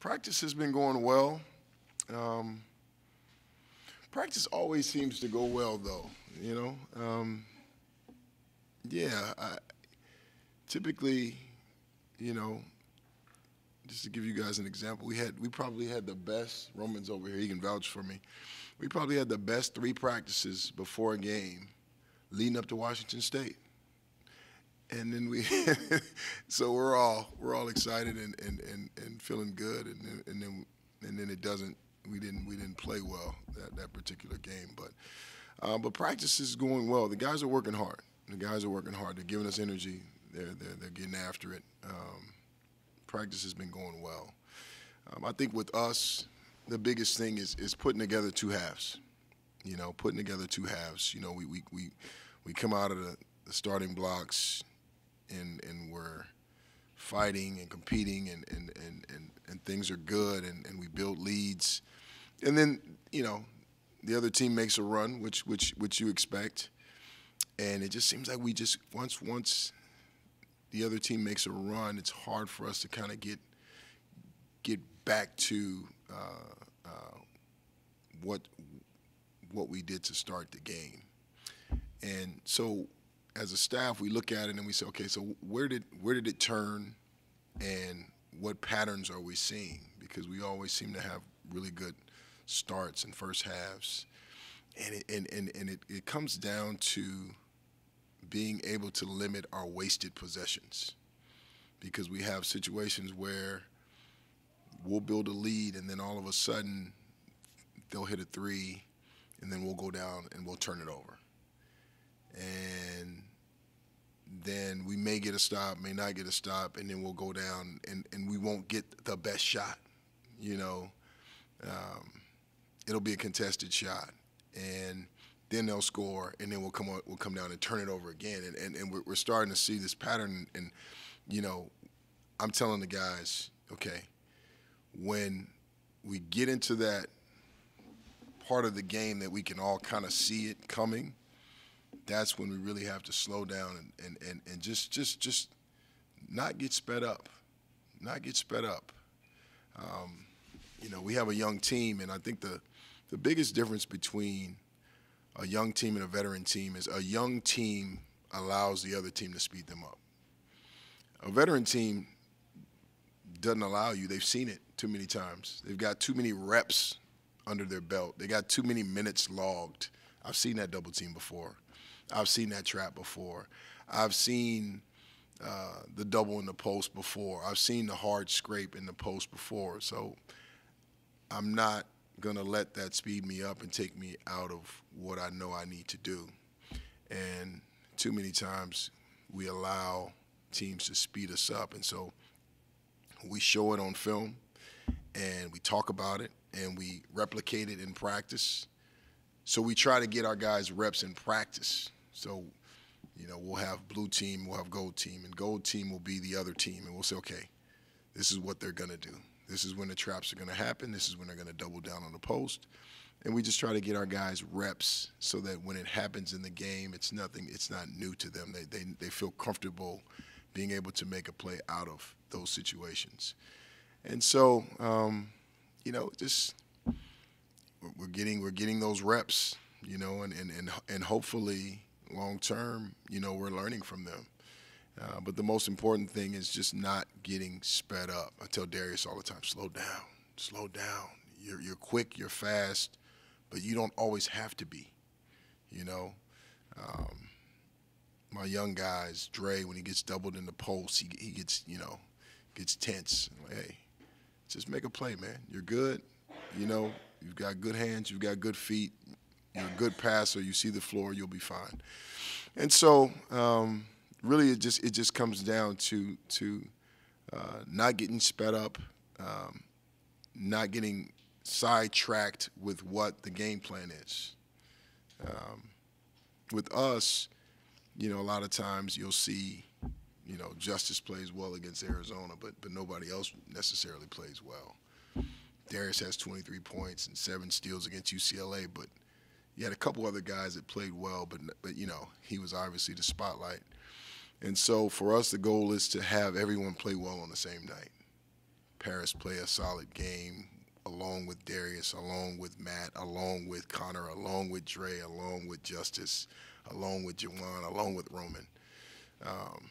Practice has been going well. Um, Practice always seems to go well, though. You know, yeah. Typically, you know, just to give you guys an example, we probably had the best. Roman's over here; he can vouch for me. We probably had the best three practices before a game, leading up to Washington State. And then so we're all excited and feeling good, and then it doesn't. We didn't play well that particular game, but practice is going well. The guys are working hard. The guys are working hard. They're giving us energy. They're getting after it. Practice has been going well. I think with us, the biggest thing is putting together two halves. You know, putting together two halves. You know, we come out of the starting blocks, and we're fighting and competing, and things are good, and we build leads. And then, you know, the other team makes a run, which you expect. And it just seems like we just once the other team makes a run, it's hard for us to kind of get back to what we did to start the game. And so as a staff, we look at it and we say, okay, so where did it turn, and what patterns are we seeing? Because we always seem to have really good starts and first halves, and it comes down to being able to limit our wasted possessions, because we have situations where we'll build a lead and then all of a sudden they'll hit a three, and then we'll go down and we'll turn it over. And then we may get a stop, may not get a stop, and then we'll go down and we won't get the best shot. You know, it'll be a contested shot, and then they'll score, and then we'll come down and turn it over again. And we're starting to see this pattern. And you know, I'm telling the guys, okay, when we get into that part of the game that we can all kind of see it coming, that's when we really have to slow down and just not get sped up. Not get sped up. You know, we have a young team, and I think the biggest difference between a young team and a veteran team is a young team allows the other team to speed them up. A veteran team doesn't allow you. They've seen it too many times. They've got too many reps under their belt. They got too many minutes logged. I've seen that double team before. I've seen that trap before. I've seen the double in the post before. I've seen the hard scrape in the post before. So I'm not going to let that speed me up and take me out of what I know I need to do. And too many times we allow teams to speed us up. And so we show it on film, and we talk about it, and we replicate it in practice. So we try to get our guys reps in practice. So, you know, we'll have blue team, we'll have gold team, and gold team will be the other team. And we'll say, okay, this is what they're going to do. This is when the traps are going to happen. This is when they're going to double down on the post. And we just try to get our guys reps so that when it happens in the game, it's not new to them. They feel comfortable being able to make a play out of those situations. And so, you know, just we're getting those reps, you know, and hopefully long term, you know, we're learning from them. But the most important thing is just not getting sped up. I tell Darius all the time, slow down, slow down. You're quick, you're fast, but you don't always have to be, you know. My young guys, Dre, when he gets doubled in the post, he gets, you know, gets tense. Hey, just make a play, man. You're good, you know. You've got good hands, you've got good feet, you're a good passer, you see the floor, you'll be fine. And so really it just comes down to not getting sped up, not getting sidetracked with what the game plan is. With us, you know, a lot of times you'll see, you know, Justice plays well against Arizona, but nobody else necessarily plays well. Darius has 23 points and 7 steals against UCLA, but you had a couple other guys that played well, but you know, he was obviously the spotlight. And so for us, the goal is to have everyone play well on the same night. Paris play a solid game, along with Darius, along with Matt, along with Connor, along with Dre, along with Justice, along with Jawan, along with Roman. Um,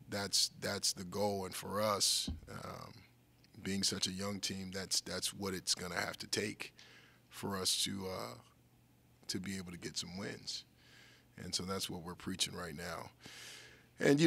that's the goal, and for us, being such a young team, that's what it's going to have to take for us to be able to get some wins. And so that's what we're preaching right now. And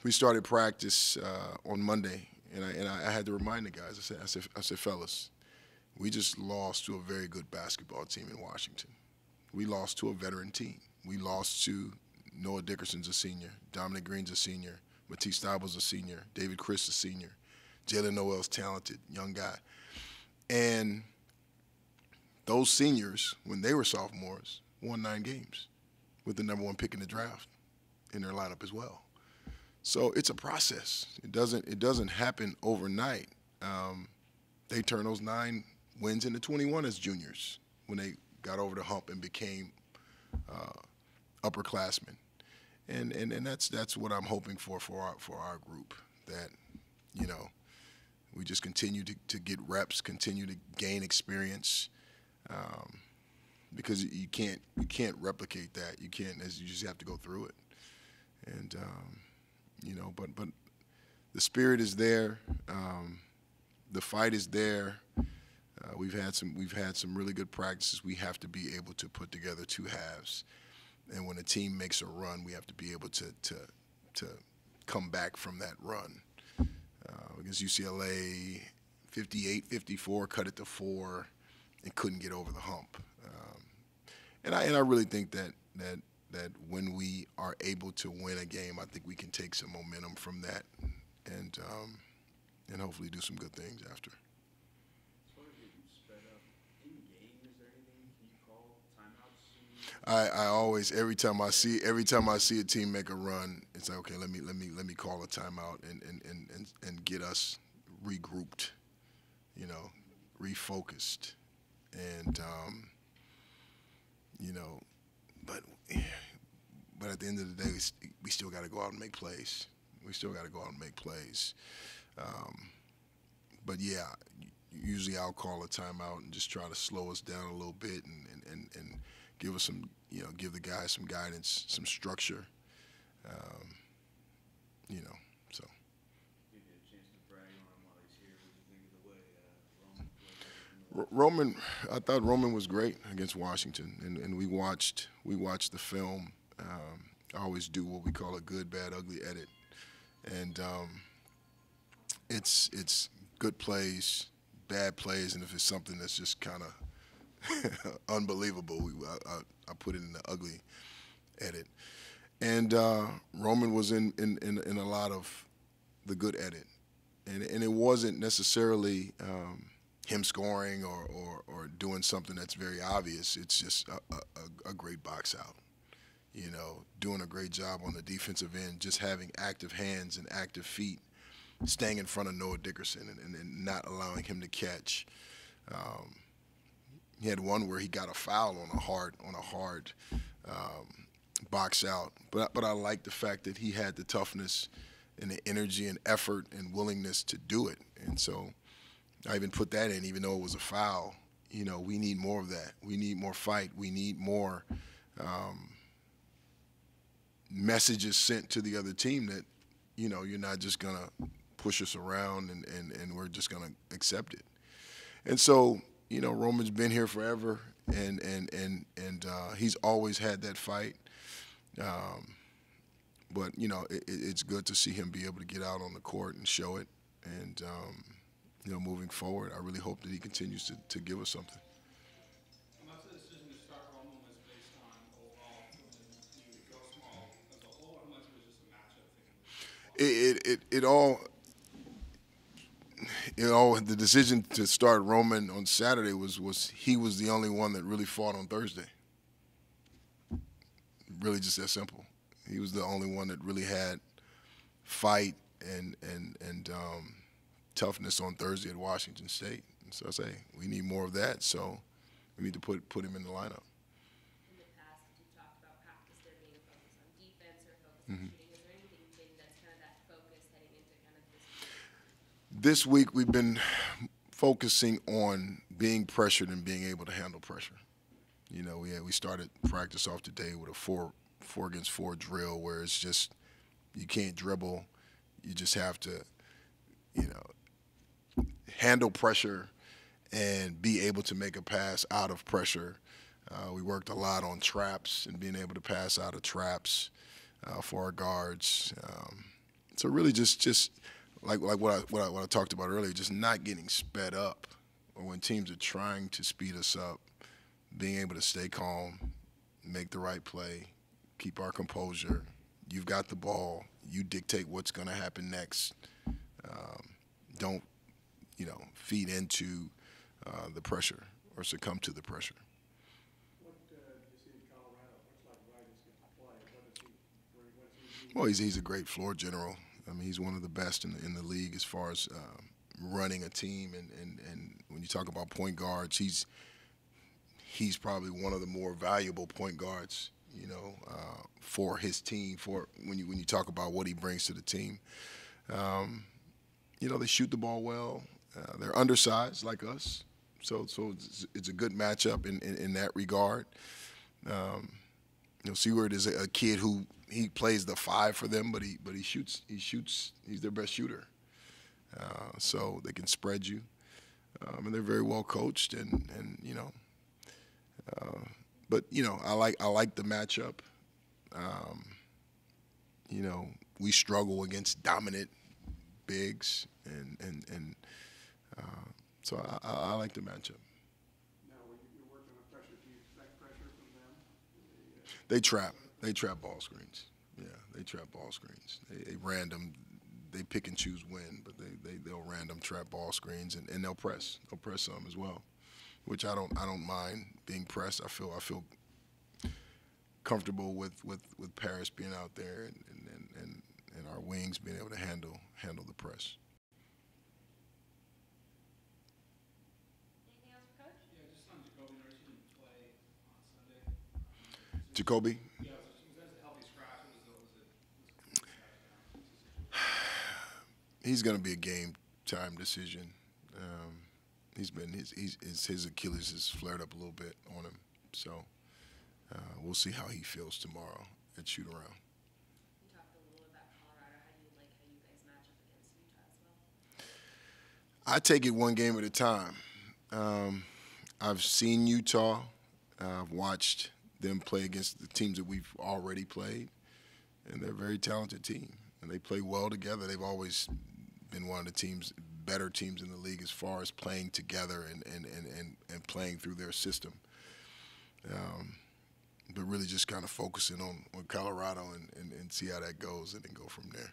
we started practice on Monday, and I had to remind the guys. I said, fellas, we just lost to a very good basketball team in Washington. We lost to a veteran team. We lost to Noah Dickerson's a senior, Dominic Green's a senior, Matisse Stable's a senior, David Chris a senior, Jalen Noel's talented young guy, and those seniors, when they were sophomores, won 9 games with the number 1 pick in the draft in their lineup as well. So it's a process. It doesn't happen overnight. They turned those 9 wins into 21 as juniors when they got over the hump and became upperclassmen. And that's what I'm hoping for our group, that we just continue to get reps, continue to gain experience, because you can't replicate that. You can't, as you just have to go through it. And but the spirit is there, the fight is there. We've had some really good practices. We have to be able to put together 2 halves, and when a team makes a run, we have to be able to come back from that run. Against UCLA, 58-54, cut it to 4, and couldn't get over the hump. And I really think that when we are able to win a game, I think we can take some momentum from that, and hopefully do some good things after. As far as getting sped up in game, is there anything you call timeouts? I always, every time I see a team make a run, it's like, okay, let me call a timeout and get us regrouped, refocused, and but at the end of the day, we still got to go out and make plays. But yeah, usually I'll call a timeout and just try to slow us down a little bit and give us some, give the guys some guidance, some structure, so. Give you a chance to brag on him while he's here. What do you think of the way Roman played? Roman, I thought Roman was great against Washington, and we watched the film. I always do what we call a good, bad, ugly edit, and it's good plays, bad plays, and if it's something that's just kind of unbelievable, I put it in the ugly edit. And Roman was in a lot of the good edit, and it wasn't necessarily him scoring or doing something that's very obvious. It's just a great box out. Doing a great job on the defensive end, just having active hands and active feet, staying in front of Noah Dickerson and not allowing him to catch. He had one where he got a foul on a hard box out, but I like the fact that he had the toughness and the energy and effort and willingness to do it. And so I even put that in, even though it was a foul. We need more of that. We need more fight. We need more messages sent to the other team that, you're not just going to push us around and we're just going to accept it. And so, Roman's been here forever, and he's always had that fight. But, it's good to see him be able to get out on the court and show it. And, moving forward, I really hope that he continues to give us something. How much of the decision to start Roman was based on overall feeling you would go small as a whole, or how much was just a matchup thing? The decision to start Roman on Saturday was he was the only one that really fought on Thursday. Really just that simple. He was the only one that really had fight and toughness on Thursday at Washington State. And so I say we need more of that. So we need to put him in the lineup. In the past, you talked about practice there being a focus on defense or a focus on shooting. Is there anything big that's kind of that focus heading into kind of this? This week we've been focusing on being pressured and being able to handle pressure. You know, we started practice off today with a four against four drill where it's just you can't dribble. You just have to, you know, handle pressure and be able to make a pass out of pressure. We worked a lot on traps and being able to pass out of traps for our guards. So really, just like what I talked about earlier, just not getting sped up, or when teams are trying to speed us up, being able to stay calm, make the right play, keep our composure. You've got the ball. You dictate what's going to happen next. Don't, feed into the pressure or succumb to the pressure. What do you see in Colorado? Much like Wyking's get to play. What does he bring? What does he do? Well, he's a great floor general. I mean, he's one of the best in the league as far as running a team. And when you talk about point guards, he's probably one of the more valuable point guards, for his team. For when you talk about what he brings to the team, they shoot the ball well. They're undersized like us, so it's a good matchup in that regard. Seward is a kid who he plays the five for them, but he shoots. He's their best shooter, so they can spread you, and they're very well coached. But I like the matchup. We struggle against dominant bigs, and so I like the matchup. Now, when you're working on pressure, do you expect pressure from them? Do They trap ball screens. Yeah, they trap ball screens. They random. They pick and choose when, but they'll random trap ball screens and they'll press. They'll press some as well, which I don't mind being pressed. I feel comfortable with Paris being out there and our wings being able to handle the press. Anything else for Coach? Yeah, just on Jacoby. Noticed he didn't play on Sunday. Jacoby, Yeah, was that a healthy scratch? Or was it a scratch down? he's going to be a game time decision. He's been his Achilles has flared up a little bit on him, so we'll see how he feels tomorrow at shoot around. You talked a little about Colorado. How do you like how you guys match up against Utah as well? I take it one game at a time. I've seen Utah. I've watched them play against the teams that we've already played, and they're a very talented team, and they play well together. They've always been one of the better teams in the league as far as playing together and playing through their system. But really just kind of focusing on Colorado and see how that goes and then go from there.